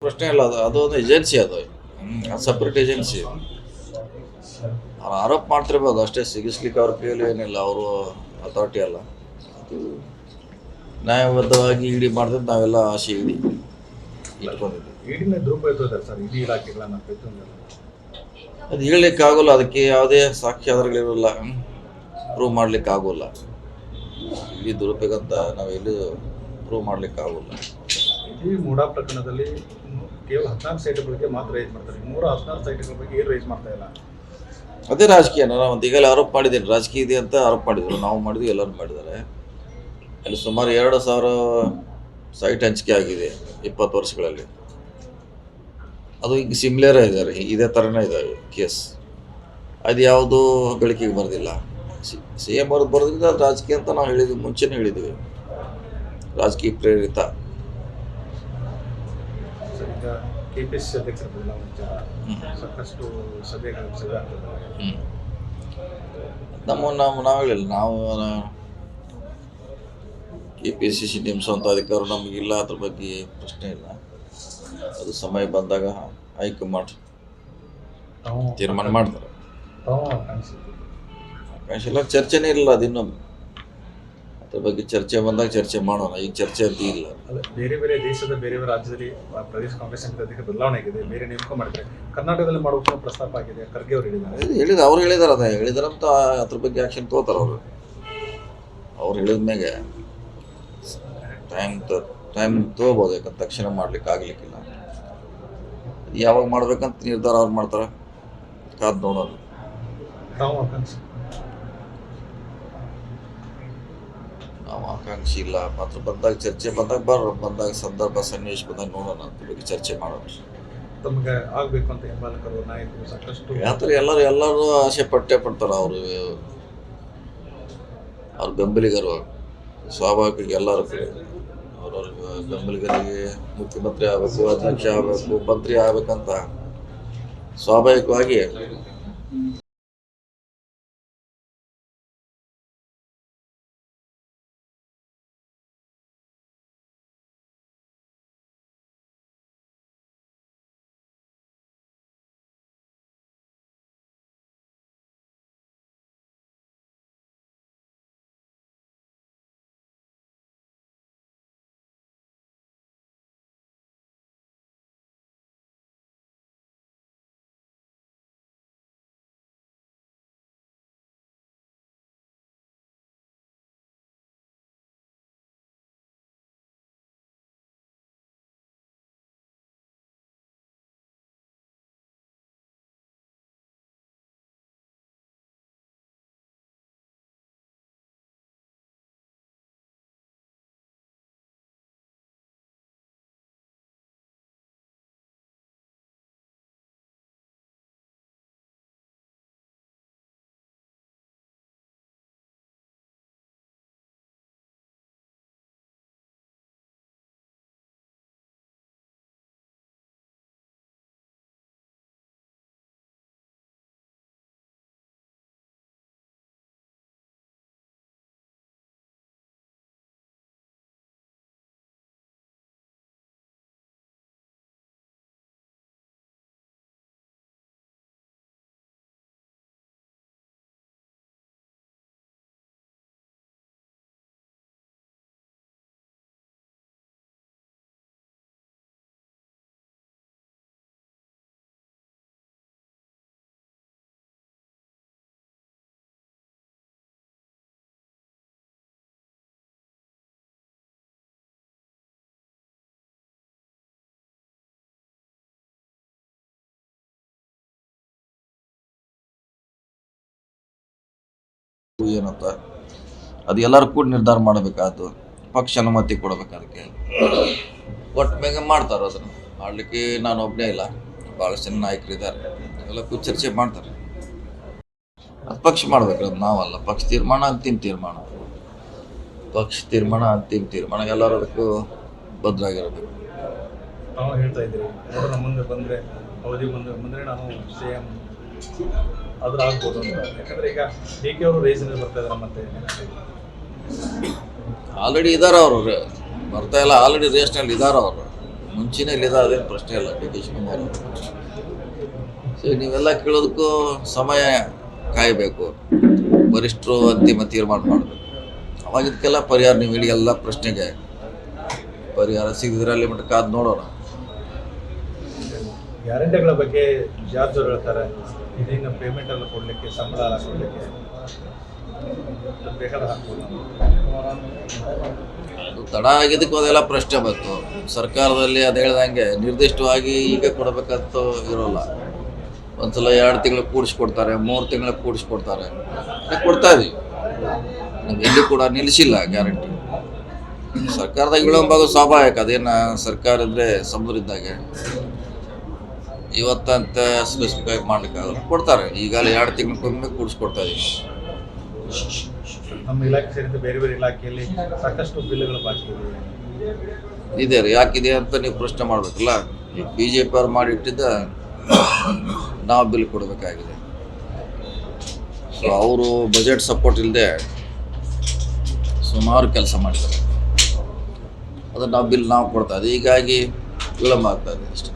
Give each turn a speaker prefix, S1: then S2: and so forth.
S1: ಪ್ರಶ್ನೆ ಇಲ್ಲ. ಅದು ಒಂದು ಏಜೆನ್ಸಿ, ಅದು ಸಪ್ರೇಟ್ ಏಜೆನ್ಸಿ. ಅವ್ರು ಆರೋಪ ಮಾಡ್ತಿರ್ಬೋದು ಅಷ್ಟೇ, ಸಿಗಿಸ್ಲಿಕ್ಕೆ ಅವ್ರ ಕೈಯಲ್ಲಿ ಏನಿಲ್ಲ, ಅವರು ಅಥಾರಿಟಿ ಅಲ್ಲ. ಅದು ನ್ಯಾಯಬದ್ಧವಾಗಿ ಇಡಿ ಮಾಡಿದ್ರೆ ನಾವೆಲ್ಲ ಆಸೆ ಇಟ್ಕೊಂಡಿದ್ವಿ.
S2: ಇಡಿನ ದುರುಪಯೋಗ ಸರ್, ಇಡಿ ಇಲಾಖೆಗಳನ್ನ
S1: ಅದು ಹೇಳಲಿಕ್ಕಾಗೋಲ್ಲ, ಅದಕ್ಕೆ ಯಾವುದೇ ಸಾಕ್ಷ್ಯಾಧಾರಗಳಿರಲ್ಲ, ಪ್ರೂವ್ ಮಾಡಲಿಕ್ಕಾಗೋಲ್ಲ. ಇಡೀ ದುರುಪಯೋಗ ಅಂತ ನಾವೆಲ್ಲೂ ಪ್ರೂವ್ ಮಾಡಲಿಕ್ಕಾಗೋಲ್ಲ.
S2: ಈ ಮೂಡಾ ಪ್ರಕರಣದಲ್ಲಿ ಕೇವಲ 14 ಸೈಟ್ಗಳಿಗೆ ಮಾತ್ರ ರೈಸ್ ಮಾಡ್ತಾರೆ, 116 ಸೈಟ್ಗಳ ಬಗ್ಗೆ ಏನು ರೈಸ್ ಮಾಡ್ತಾ ಇಲ್ಲ.
S1: ಅದೇ ರಾಜಕೀಯ. ನಾನು ಈಗಲೇ ಆರೋಪ ಮಾಡಿದ್ದೇನೆ, ರಾಜಕೀಯ ಇದೆ ಅಂತ ಆರೋಪ ಮಾಡಿದ್ರು. ನಾವು ಮಾಡಿದ್ವಿ, ಎಲ್ಲರೂ ಮಾಡಿದ್ದಾರೆ. ಅಲ್ಲಿ ಸುಮಾರು 2,000 ಸೈಟ್ ಹಂಚಿಕೆ ಆಗಿದೆ 20 ವರ್ಷಗಳಲ್ಲಿ. ಅದು ಈಗ ಸಿಮ್ಲೇರ ಇದ್ದಾರೆ, ಇದೇ ಥರನೇ ಇದ್ದಾವೆ ಕೇಸ್. ಅದು ಯಾವುದೂ ಬೆಳಕಿಗೆ ಬರೋದಿಲ್ಲ. ಸಿ ಎಂ ಅವ್ರದ್ದು ಬರೋದ್ರಿಂದ ಅದು ರಾಜಕೀಯ ಅಂತ ನಾವು ಹೇಳಿದ್ವಿ, ಮುಂಚೆನೇ ಹೇಳಿದ್ವಿ, ರಾಜಕೀಯ ಪ್ರೇರಿತ.
S2: ಈಗ KPCC ಅಧ್ಯಕ್ಷರ ಸಾಕಷ್ಟು ಸಭೆಗಳು
S1: ನಾವು ಹೇಳಿಲ್ಲ, ನಾವು KPCC ನೇಮಿಸುವಂಥ ಅಧಿಕಾರ ನಮಗಿಲ್ಲ, ಅದ್ರ ಬಗ್ಗೆ ಪ್ರಶ್ನೆ ಇಲ್ಲ. ಅದು ಸಮಯ ಬಂದಾಗ ಹೈಕಮಾಂಡ್ ತೀರ್ಮಾನ ಮಾಡ್ತಾರೆ. ಆಕಾಶ ಇಲ್ಲ, ಚರ್ಚೆನೇ ಇರಲ್ಲ. ಅದಿನ್ನೂ ಅದ್ರ ಬಗ್ಗೆ ಚರ್ಚೆ ಬಂದಾಗ ಚರ್ಚೆ ಮಾಡೋಣ, ಈಗ ಚರ್ಚೆ ಅಂತ ಇಲ್ಲ.
S2: ಬೇರೆ ಬೇರೆ ದೇಶದ ಬೇರೆ ಬೇರೆ ರಾಜ್ಯದಲ್ಲಿ ಪ್ರದೇಶ ಕಾಂಗ್ರೆಸ್ ಸಮಿತಿ ಬದಲಾವಣೆ ಆಗಿದೆ, ಬೇರೆ ನೇಮಕ ಮಾಡಿದ್ರೆ ಕರ್ನಾಟಕದಲ್ಲಿ ಮಾಡುವ ಪ್ರಸ್ತಾಪ ಆಗಿದೆ. ಖರ್ಗೆ ಅವರು ಹೇಳಿದ್ದಾರೆ,
S1: ಅವ್ರು ಹೇಳಿದಾರೆ, ಅದೇ ಹೇಳಿದಾರಂತ ಅದ್ರ ಬಗ್ಗೆ ಆ್ಯಕ್ಷನ್ ತಗೋತಾರೆ ಅವರು. ಅವ್ರು ಹೇಳಿದ್ಮೇಲೆ ಟೈಮ್ ತೊಗೋಬೋದು, ಯಾಕಂತ ತಕ್ಷಣ ಮಾಡ್ಲಿಕ್ಕೆ ಆಗ್ಲಿಕ್ಕಿಲ್ಲ. ಯಾವಾಗ ಮಾಡ್ಬೇಕಂತ ನಿರ್ಧಾರ ಅವ್ರು ಮಾಡ್ತಾರೆ, ಕಾದು ನೋಡೋದು. ನಾವು ಆಕಾಂಕ್ಷಿ ಇಲ್ಲ. ಮಾತ್ರ ಬಂದಾಗ ಚರ್ಚೆ ಬಂದಾಗ ಸಂದರ್ಭ ಸನ್ನಿವೇಶ ಬಂದಾಗ ನೋಡೋಣ, ಅದ್ರ ಬಗ್ಗೆ ಚರ್ಚೆ ಮಾಡೋಣ.
S2: ತಮಗೆ ಆಗಬೇಕು ಅಂತ ಹಿಂಬಾಲಕರು ನಾಯಕರು ಸಾಕಷ್ಟು
S1: ಯಾತ್ರೆ ಎಲ್ಲರೂ ಆಸೆ ಪಡ್ತಾರೆ. ಅವ್ರ ಬೆಂಬಲಿಗರು ಸ್ವಾಭಾವಿಕ ಎಲ್ಲರೂ ಅವ್ರವ್ರ ಬೆಂಬಲಿಗರಿಗೆ ಮುಖ್ಯಮಂತ್ರಿ ಆಗಬೇಕು, ಅಧ್ಯಕ್ಷ ಆಗಬೇಕು, ಮಂತ್ರಿ ಆಗಬೇಕಂತ ಸ್ವಾಭಾವಿಕವಾಗಿ ಏನಂತ ಅದು ಎಲ್ಲರೂ ಕೂಡ ನಿರ್ಧಾರ ಮಾಡಬೇಕಾದ್ದು, ಪಕ್ಷ ಅನುಮತಿ ಕೊಡಬೇಕು. ಅದಕ್ಕೆ ಒಟ್ಟು ಬೇಗ ಮಾಡ್ತಾರೆ. ಅದನ್ನು ಮಾಡಲಿಕ್ಕೆ ನಾನು ಒಬ್ಬನೇ ಇಲ್ಲ, ಭಾಳಷ್ಟು ಜನ ನಾಯಕರಿದ್ದಾರೆ, ಎಲ್ಲ ಕೂಡ ಚರ್ಚೆ ಮಾಡ್ತಾರೆ. ಅದು ಪಕ್ಷ ಮಾಡಬೇಕು, ಅದು ನಾವಲ್ಲ. ಪಕ್ಷ ತೀರ್ಮಾನ ಅಂತಿಮ ತೀರ್ಮಾನ ಎಲ್ಲರೂ ಅದಕ್ಕೂ ಬದ್ಧರಾಗಿರಬೇಕು.
S2: ತಾವು ಹೇಳ್ತಾ ಇದ್ದೀರಿ, ಮುಂದೆ ಬಂದರೆ ಅವಧಿ ಮುಂದೆ ನಾನು CM ಆದ್ರೂ ಆಗ್ಬೋದು ಅಂತ. ಯಾಕಂದ್ರೆ ಈಗ DK ಅವರು ರೇಸ್ನಲ್ಲಿ ಬರ್ತಾ ಇದ್ದಾರೆ, ಮತ್ತೆ
S1: ಆಲ್ರೆಡಿ ಇದ್ದಾರೆ ಅವರು, ಬರ್ತಾ ಇಲ್ಲ, ಆಲ್ರೆಡಿ ರೇಸ್ನಲ್ಲಿ ಇದ್ದಾರೆ ಅವರು. ಮುಂಚೆನೇ ಇಲ್ಲಿದೆ, ಅದೇನು ಪ್ರಶ್ನೆ ಇಲ್ಲ ಡಿ ಕೆ ಶಿವಕುಮಾರ್ ಅವರು. ಸೊ ನೀವೆಲ್ಲ ಕೇಳೋದಕ್ಕೂ ಸಮಯ ಕಾಯಬೇಕು, ವರಿಷ್ಠರು ಅಂತಿಮ ತೀರ್ಮಾನ ಮಾಡಬೇಕು. ಅವಾಗ ಇದಕ್ಕೆಲ್ಲ ಪರಿಹಾರ, ನೀವು ಹೇಳಿ ಎಲ್ಲ ಪ್ರಶ್ನೆಗೆ ಪರಿಹಾರ ಸಿಗದಿದ್ರೆ ಅಲ್ಲಿ ಮಟ್ಟ ಕಾದು ನೋಡೋಣ.
S2: ಗ್ಯಾರಂಟಿಗಳ ಬಗ್ಗೆ ಜಾರ್ಜ್ ಅವರು ಹೇಳ್ತಾರೆ, ಇದನ್ನು ಪೇಮೆಂಟ್ ಎಲ್ಲ ಕೊಡಲಿಕ್ಕೆ, ಸಂಬಳ ಎಲ್ಲ ಕೊಡಲಿಕ್ಕೆ ಬೇಕಾದ ಹಾಕ್ಬೋದು.
S1: ಅದು ತಡ ಆಗಿದ್ದಕ್ಕೂ ಅದೆಲ್ಲ ಪ್ರಶ್ನೆ ಬಂತು. ಸರ್ಕಾರದಲ್ಲಿ ಅದು ಹೇಳ್ದಂಗೆ ನಿರ್ದಿಷ್ಟವಾಗಿ ಈಗ ಕೊಡಬೇಕಂತ ಇರೋಲ್ಲ. ಒಂದ್ಸಲ 2 ತಿಂಗಳು ಕೂಡಿಸ್ಕೊಡ್ತಾರೆ, 3 ತಿಂಗಳ ಕೂಡಿಸ್ಕೊಡ್ತಾರೆ, ಕೊಡ್ತಾ ಇದೀವಿ. ನಾವು ಎಲ್ಲಿ ಕೂಡ ನಿಲ್ಲಿಸಿಲ್ಲ ಗ್ಯಾರಂಟಿ. ಸರ್ಕಾರದಾಗ ವಿಳಂಬ ಸ್ವಾಭಾವಿಕ, ಅದೇನು ಸರ್ಕಾರ ಅಂದರೆ ಸಮುದ್ರ ಇದ್ದಾಗೆ ಇವತ್ತಂತ ಸ್ಪೆಸಿಫಿಕ್ ಆಗಿ ಮಾಡ್ಲಿಕ್ಕಾಗಲ್ಲ, ಕೊಡ್ತಾರೆ. ಈಗಾಗಲೇ 2 ತಿಂಗಳಕ್ಕೊಮ್ಮೆ ಕೂಡಿಸ್ಕೊಡ್ತಾ ಇದೀವಿ.
S2: ನಮ್ಮ ಇಲಾಖೆ ಸೇರಿದ ಬೇರೆ ಬೇರೆ ಇಲಾಖೆಯಲ್ಲಿ ಸಾಕಷ್ಟು ಬಿಲ್ಗಳು ಬಾಕಿ
S1: ಇದೆ ರೀ. ಯಾಕಿದೆ ಅಂತ ನೀವು ಪ್ರಶ್ನೆ ಮಾಡಬೇಕಲ್ಲ. ಬಿ ಜೆ ಪಿ ಅವ್ರು ಮಾಡಿಟ್ಟಿದ್ದ ನಾವು ಬಿಲ್ ಕೊಡಬೇಕಾಗಿದೆ. ಸೊ ಅವರು ಬಜೆಟ್ ಸಪೋರ್ಟ್ ಇಲ್ಲದೆ ಸುಮಾರು ಕೆಲಸ ಮಾಡಿದ್ದಾರೆ. ಅದನ್ನು ನಾವು ಬಿಲ್ ನಾವು ಕೊಡ್ತಾ ಇದ್ದೀವಿ. ಹೀಗಾಗಿ ವಿಳಂಬ ಆಗ್ತಾ ಇದೆ ಅಷ್ಟೇ.